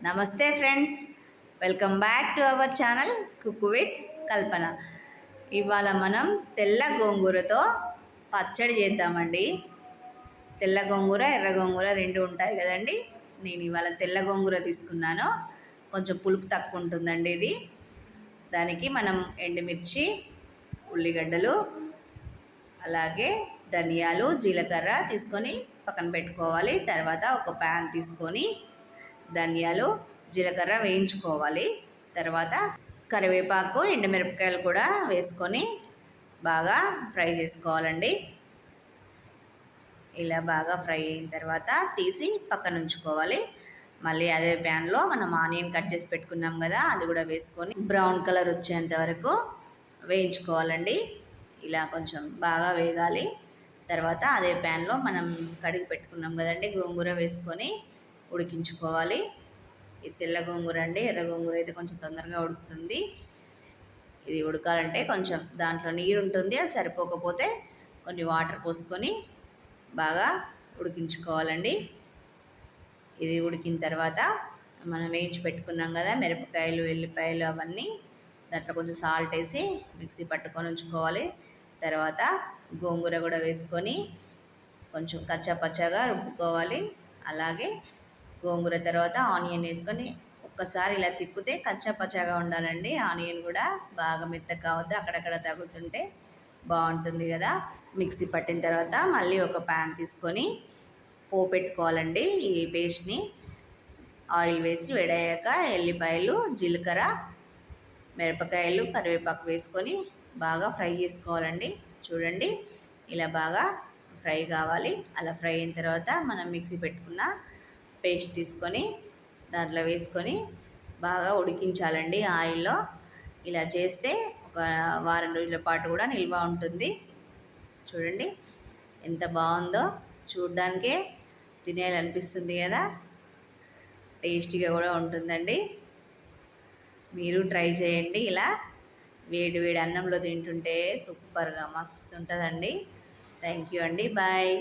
నమస్తే friends, welcome back to our channel cook with Kalpana. ఇవాళ మనం తెల్ల గోంగూరతో పచ్చడి చేద్దామండి. తెల్ల గోంగూర, ఎర్ర గోంగూర రెండు ఉంటాయి కదండి. నేను ఇవాళ తెల్ల గోంగూర తీసుకున్నాను. కొంచెం పులుపు తక్కువ ఉంటుందండి ఇది. దానికి మనం ఎండుమిర్చి, ఉల్లిగడ్డలు, అలాగే ధనియాలు, జీలకర్ర తీసుకొని పక్కన పెట్టుకోవాలి. తర్వాత ఒక ప్యాన్ తీసుకొని ధనియాలు, జీలకర్ర వేయించుకోవాలి. తర్వాత కరివేపాకు, ఎండుమిరపకాయలు కూడా వేసుకొని బాగా ఫ్రై చేసుకోవాలండి. ఇలా బాగా ఫ్రై అయిన తర్వాత తీసి పక్కన ఉంచుకోవాలి. మళ్ళీ అదే ప్యాన్లో మనం ఆనియన్ కట్ చేసి పెట్టుకున్నాం కదా, అది కూడా వేసుకొని బ్రౌన్ కలర్ వచ్చేంత వరకు వేయించుకోవాలండి. ఇలా కొంచెం బాగా వేగాలి. తర్వాత అదే ప్యాన్లో మనం కడిగి పెట్టుకున్నాం కదండి, గోంగూర వేసుకొని ఉడికించుకోవాలి. ఇది తెల్ల గోంగూర అండి. ఎర్ర గోంగూర అయితే కొంచెం తొందరగా ఉడుకుతుంది. ఇది ఉడకాలంటే కొంచెం దాంట్లో నీరు ఉంటుంది, అది సరిపోకపోతే కొన్ని వాటర్ పోసుకొని బాగా ఉడికించుకోవాలండి. ఇది ఉడికిన తర్వాత మనం వేయించి పెట్టుకున్నాం కదా మిరపకాయలు, ఎల్లిపాయలు అవన్నీ దాంట్లో కొంచెం సాల్ట్ వేసి మిక్సీ పట్టుకొని ఉంచుకోవాలి. తర్వాత గోంగూర కూడా వేసుకొని కొంచెం కచ్చా పచ్చాగా రుబ్బుకోవాలి. అలాగే గోంగూర తర్వాత ఆనియన్ వేసుకొని ఒక్కసారి ఇలా తిప్పితే కచ్చా పచ్చాగా ఉండాలండి. ఆనియన్ కూడా బాగా మెత్తగా కావద్దు, అక్కడక్కడ తగులుతుంటే బాగుంటుంది కదా. మిక్సీ పట్టిన తర్వాత మళ్ళీ ఒక ప్యాన్ తీసుకొని పోపెట్టుకోవాలండి. ఈ పేస్ట్ని ఆయిల్ వేసి వేడయ్యాక ఎల్లిపాయలు, జీలకర్ర, మిరపకాయలు, కరివేపాకు వేసుకొని బాగా ఫ్రై చేసుకోవాలండి. చూడండి, ఇలా బాగా ఫ్రై కావాలి. అలా ఫ్రై అయిన తర్వాత మనం మిక్సీ పెట్టుకున్న పేస్ట్ తీసుకొని దాంట్లో వేసుకొని బాగా ఉడికించాలండి ఆయిల్లో. ఇలా చేస్తే ఒక వారం రోజుల పాటు కూడా నిల్వ ఉంటుంది. చూడండి ఎంత బాగుందో, చూడ్డానికే తినేయాలనిపిస్తుంది కదా. టేస్టీగా కూడా ఉంటుందండి. మీరు ట్రై చేయండి. ఇలా వేడి వేడి అన్నంలో తింటుంటే సూపర్గా మస్తు ఉంటుందండి. థ్యాంక్ యూ అండి. బాయ్.